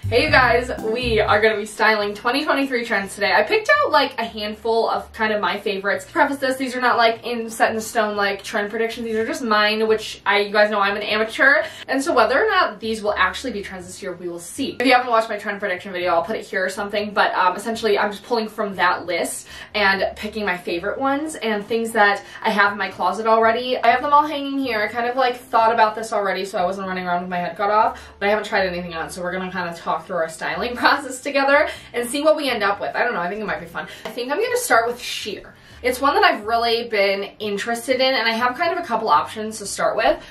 Hey you guys, we are going to be styling 2023 trends today. I picked out like a handful of kind of my favorites. To preface this, these are not like set in stone like trend predictions. These are just mine, which you guys know I'm an amateur. And so whether or not these will actually be trends this year, we will see. If you haven't watched my trend prediction video, I'll put it here or something. But essentially, I'm just pulling from that list and picking my favorite ones and things that I have in my closet already. I have them all hanging here. I kind of like thought about this already, so I wasn't running around with my head cut off. But I haven't tried anything on, so we're going to kind of talk through our styling process together and see what we end up with. I don't know, I think it might be fun. I think I'm going to start with sheer. It's one that I've really been interested in, and I have kind of a couple options to start with.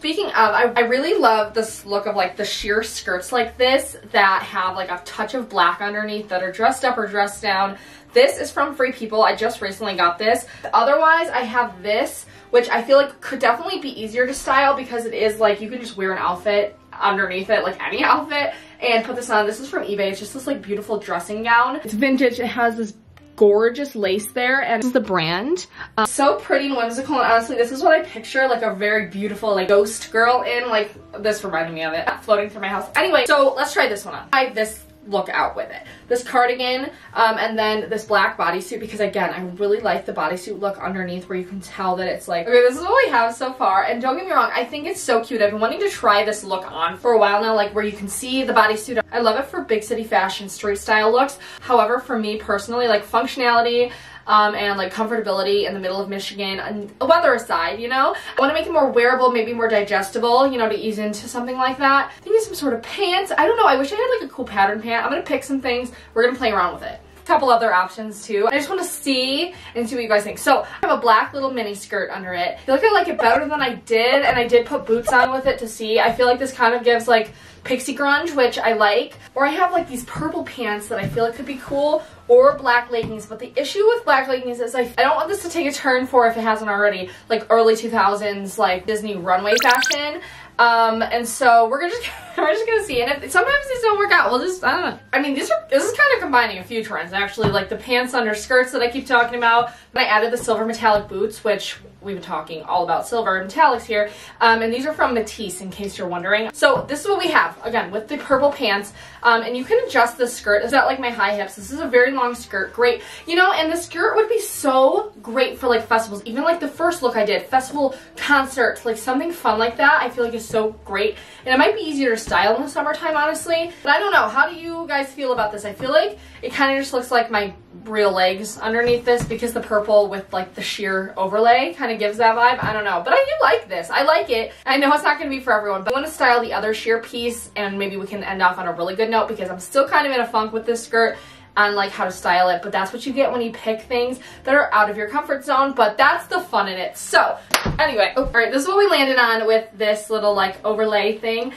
Speaking of, I really love this look of like the sheer skirts like this that have like a touch of black underneath that are dressed up or dressed down. This is from Free People. I just recently got this. Otherwise, I have this, which I feel like could definitely be easier to style because it is like you can just wear an outfit underneath it, like any outfit, and put this on. This is from eBay. It's just this like beautiful dressing gown. It's vintage. It has this gorgeous lace there, and this is the brand. So pretty and whimsical, and honestly, this is what I picture like a very beautiful like ghost girl in. Like, this reminded me of it, floating through my house. Anyway, so let's try this one on. Try this look out with it. This cardigan, and then this black bodysuit, because again, I really like the bodysuit look underneath where you can tell that it's like, okay, this is what we have so far. And don't get me wrong, I think it's so cute. I've been wanting to try this look on for a while now, like where you can see the bodysuit. I love it for big city fashion, street style looks. However, for me personally, like functionality, and like comfortability in the middle of Michigan, and weather aside, you know, I want to make it more wearable, maybe more digestible, you know, to ease into something like that. I think it's some sort of pants. I don't know. I wish I had like a cool pattern pant. I'm gonna pick some things. We're gonna play around with it. Couple other options too. I just want to see and see what you guys think. So I have a black little mini skirt under it. I feel like I like it better than I did, and I did put boots on with it to see. I feel like this kind of gives like pixie grunge, which I like. Or I have like these purple pants that I feel like could be cool, or black leggings. But the issue with black leggings is I don't want this to take a turn for, if it hasn't already, like early 2000s like Disney runway fashion. And so we're just gonna see, and if sometimes these don't work out, we'll just, I don't know. I mean, this is kind of combining a few trends actually, like the pants under skirts that I keep talking about. Then I added the silver metallic boots, which we've been talking all about silver and metallics here, and these are from Matisse, in case you're wondering. So this is what we have, again, with the purple pants, and you can adjust the skirt. It's not like my high hips. This is a very long skirt, great, you know, and the skirt would be so great for like festivals, even like the first look I did, festival, concert, like something fun like that, I feel like is so great, and it might be easier to style in the summertime, honestly, but I don't know. How do you guys feel about this? I feel like it kind of just looks like my real legs underneath this, because the purple with like the sheer overlay kind of gives that vibe. I don't know, but I do like this. I like it. I know it's not going to be for everyone, but I want to style the other sheer piece, and maybe we can end off on a really good note, because I'm still kind of in a funk with this skirt on like how to style it. But that's what you get when you pick things that are out of your comfort zone, but that's the fun in it. So anyway, all right, this is what we landed on with this little like overlay thing.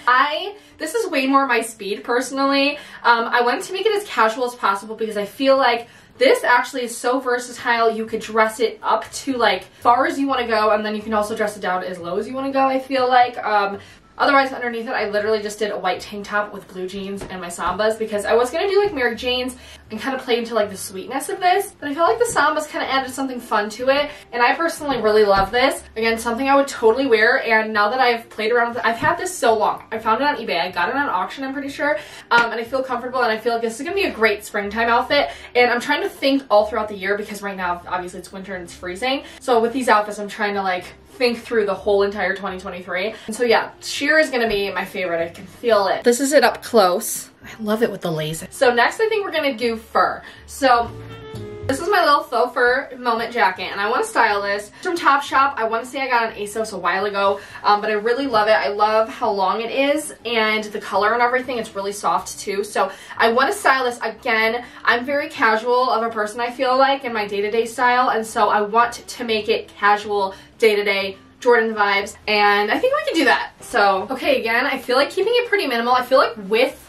This is way more my speed personally. I wanted to make it as casual as possible, because I feel like this actually is so versatile. You could dress it up to like far as you want to go, and then you can also dress it down as low as you want to go, I feel like. Otherwise, underneath it, I literally just did a white tank top with blue jeans and my Sambas, because I was going to do like Mary Jane's and kind of play into like the sweetness of this, but I felt like the Sambas kind of added something fun to it, and I personally really love this. Again, something I would totally wear, and now that I've played around with it, I've had this so long. I found it on eBay. I got it on auction, I'm pretty sure, and I feel comfortable, and I feel like this is going to be a great springtime outfit, and I'm trying to think all throughout the year, because right now, obviously, it's winter and it's freezing, so with these outfits, I'm trying to like think through the whole entire 2023. And so yeah, sheer is gonna be my favorite. I can feel it. This is it up close. I love it with the lace. So next, I think we're gonna do fur. So this is my little faux fur moment jacket, and I want to style this from Topshop. I want to say I got it on ASOS a while ago, but I really love it. I love how long it is and the color and everything. It's really soft too. So I want to style this. Again, I'm very casual of a person, I feel like, in my day-to-day style, and so I want to make it casual, day-to-day, Jordan vibes, and I think we can do that. So, okay, again, I feel like keeping it pretty minimal. I feel like with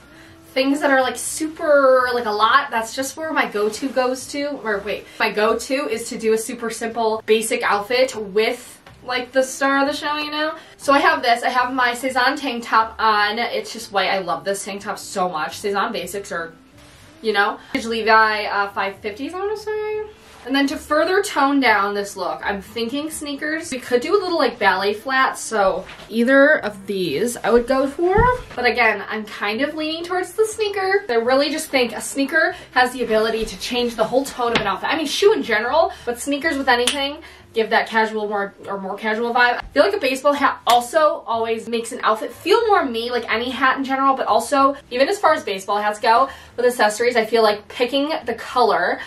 things that are like super, like a lot, that's just where my go-to goes to. Or wait, my go-to is to do a super simple, basic outfit with like the star of the show, you know? So I have this. I have my Cezanne tank top on. It's just white. I love this tank top so much. Cezanne basics are, you know, Levi 550s, I want to say. And then to further tone down this look, I'm thinking sneakers. We could do a little like ballet flat, so either of these I would go for. But again, I'm kind of leaning towards the sneaker. I really just think a sneaker has the ability to change the whole tone of an outfit. I mean, shoe in general, but sneakers with anything give that casual more casual vibe. I feel like a baseball hat also always makes an outfit feel more me, like any hat in general, but also even as far as baseball hats go with accessories, I feel like picking the color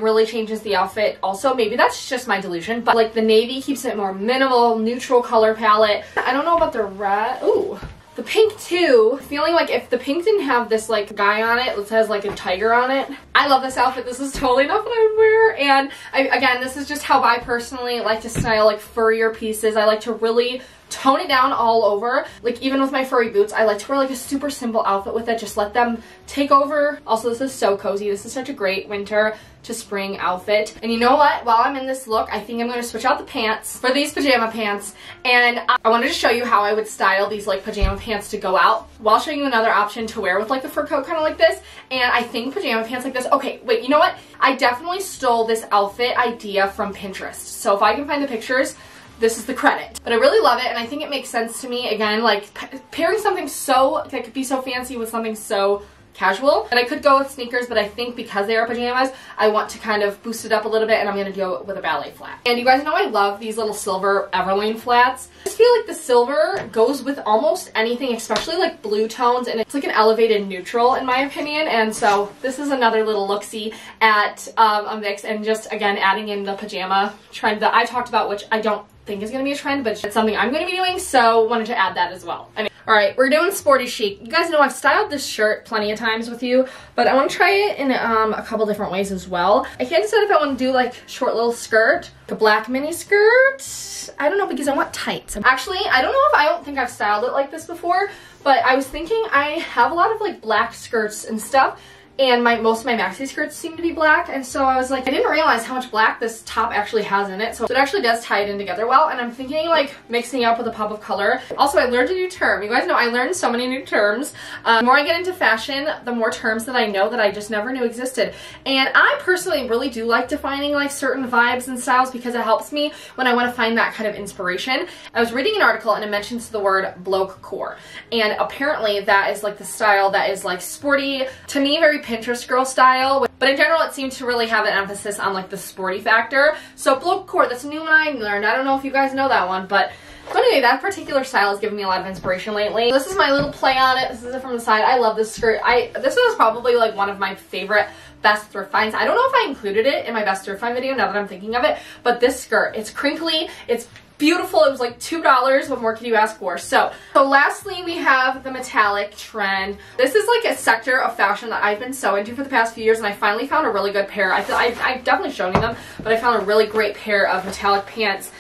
really changes the outfit. Also, maybe that's just my delusion, but like the navy keeps it more minimal, neutral color palette. I don't know about the red. Ooh. The pink too, feeling like if the pink didn't have this like guy on it that says like a tiger on it. I love this outfit. This is totally not what I would wear. And again, this is just how I personally like to style like furrier pieces. I like to really tone it down all over. Like even with my furry boots, I like to wear like a super simple outfit with it. Just let them take over. Also, this is so cozy. This is such a great winter to spring outfit. And you know what? While I'm in this look, I think I'm going to switch out the pants for these pajama pants. And I wanted to show you how I would style these like pajama pants to go out while showing you another option to wear with like a fur coat kind of like this. And I think pajama pants like this. Okay, wait, you know what? I definitely stole this outfit idea from Pinterest. So if I can find the pictures, this is the credit. But I really love it, and I think it makes sense to me. Again, like pairing something so that could be so fancy with something so casual. And I could go with sneakers, but I think because they are pajamas, I want to kind of boost it up a little bit, and I'm gonna go with a ballet flat. And you guys know I love these little silver Everlane flats. I just feel like the silver goes with almost anything, especially like blue tones, and it's like an elevated neutral in my opinion. And so this is another little look-see at a mix, and just again adding in the pajama trend that I talked about, which I don't think is going to be a trend, but it's something I'm going to be doing, so wanted to add that as well. Alright, we're doing sporty chic. You guys know I've styled this shirt plenty of times with you, but I want to try it in a couple different ways as well. I can't decide if I want to do like short little skirt, a black mini skirt. I don't know, because I want tights. Actually, I don't think I've styled it like this before, but I was thinking I have a lot of like black skirts and stuff, and most of my maxi skirts seem to be black, and so I was like, I didn't realize how much black this top actually has in it, so it actually does tie it in together well, and I'm thinking like mixing it up with a pop of color. Also, I learned a new term. You guys know I learned so many new terms. The more I get into fashion, the more terms that I know that I just never knew existed, and I personally really do like defining like certain vibes and styles because it helps me when I want to find that kind of inspiration. I was reading an article and it mentions the word bloke core, and apparently that is like the style that is like sporty, to me very Pinterest girl style, but in general it seemed to really have an emphasis on like the sporty factor. So bloke core, that's a new one I learned. I don't know if you guys know that one, but anyway, that particular style has given me a lot of inspiration lately. This is my little play on it. This is it from the side. I love this skirt. This is probably like one of my favorite best thrift finds. I don't know if I included it in my best thrift find video now that I'm thinking of it, but this skirt, it's crinkly, it's beautiful. It was like $2. What more can you ask for? So lastly, we have the metallic trend. This is like a sector of fashion that I've been so into for the past few years, and I finally found a really good pair. I've definitely shown you them, but I found a really great pair of metallic pants.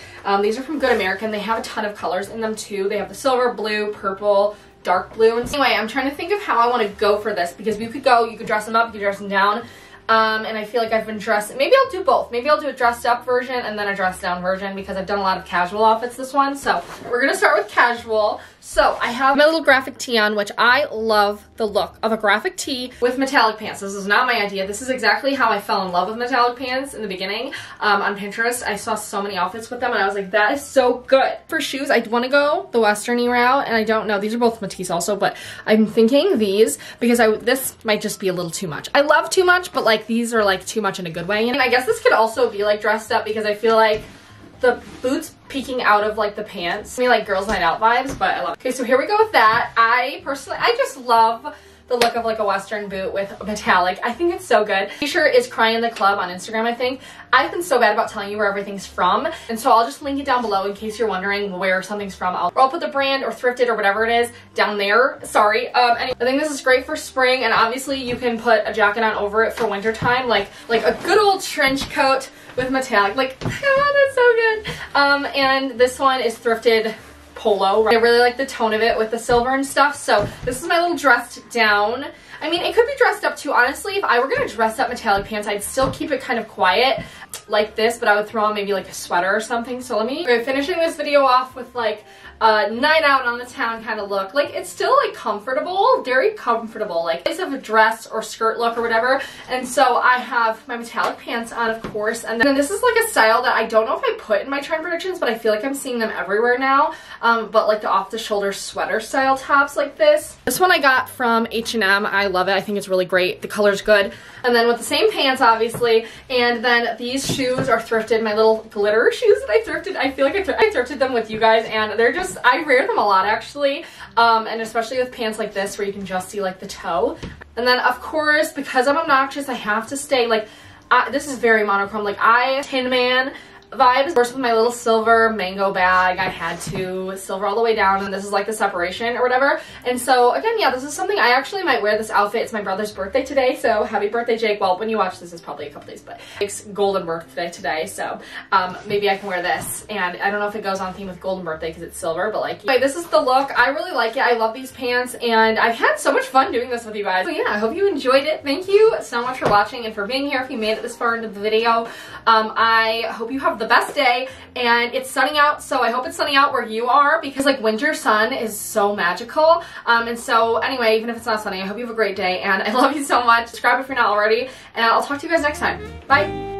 These are from Good American. They have a ton of colors in them too. They have the silver, blue, purple, dark blue. And anyway, I'm trying to think of how I want to go for this, because you could dress them up, you could dress them down. And I feel like I've been dressed, maybe I'll do both. Maybe I'll do a dressed up version and then a dressed down version, because I've done a lot of casual outfits this one. So we're gonna start with casual. So I have my little graphic tee on, which I love the look of a graphic tee with metallic pants. This is not my idea. This is exactly how I fell in love with metallic pants in the beginning. On Pinterest, I saw so many outfits with them and I was like, that is so good. For shoes, I want to go the western-y route, and I don't know. These are both Matisse also, but I'm thinking these because this might just be a little too much. I love too much, but like these are like too much in a good way. And I guess this could also be like dressed up, because I feel like the boots peeking out of like the pants. I mean, like girls night out vibes, but I love it. Okay, so here we go with that. I just love the look of like a western boot with metallic. I think it's so good. T-shirt is Crying in the Club on Instagram, I think. I've been so bad about telling you where everything's from, and so I'll just link it down below in case you're wondering where something's from. I'll put the brand or thrifted or whatever it is down there. Sorry. Anyway, I think this is great for spring, and obviously you can put a jacket on over it for winter time, like a good old trench coat with metallic. Like, oh, that's so good. And this one is thrifted polo. Right? I really like the tone of it with the silver and stuff. So this is my little dressed down. I mean, it could be dressed up too. Honestly, if I were gonna dress up metallic pants, I'd still keep it kind of quiet like this, but I would throw on maybe like a sweater or something. So we're finishing this video off with like night out on the town kind of look. Like, it's still like comfortable, very comfortable. Like, it's of a dress or skirt look or whatever. And so I have my metallic pants on, of course. And then this is like a style that I don't know if I put in my trend predictions, but I feel like I'm seeing them everywhere now. But like the off-the-shoulder sweater style tops like this. This one I got from H&M. I love it. I think it's really great. The color's good. And then with the same pants, obviously. And then these shoes are thrifted. My little glitter shoes that I thrifted. I feel like I thrifted them with you guys, and they're just, I wear them a lot actually. And especially with pants like this where you can just see like the toe. And then of course, because I'm obnoxious, I have to stay like, this is very monochrome. Like, Tin Man vibes. Of course, with my little silver mango bag, I had to silver all the way down, and this is like the separation or whatever. And so again, yeah, this is something I actually might wear this outfit. It's my brother's birthday today, so happy birthday, Jake. Well, when you watch this, it's probably a couple days, but Jake's golden birthday today, so maybe I can wear this. And I don't know if it goes on theme with golden birthday because it's silver, but like, anyway, this is the look. I really like it. I love these pants, and I've had so much fun doing this with you guys. So yeah, I hope you enjoyed it. Thank you so much for watching and for being here if you made it this far into the video. I hope you have the best day, and it's sunny out, so I hope it's sunny out where you are, because like winter sun is so magical. And so anyway, even if it's not sunny, I hope you have a great day, and I love you so much. Subscribe if you're not already, and I'll talk to you guys next time. Bye.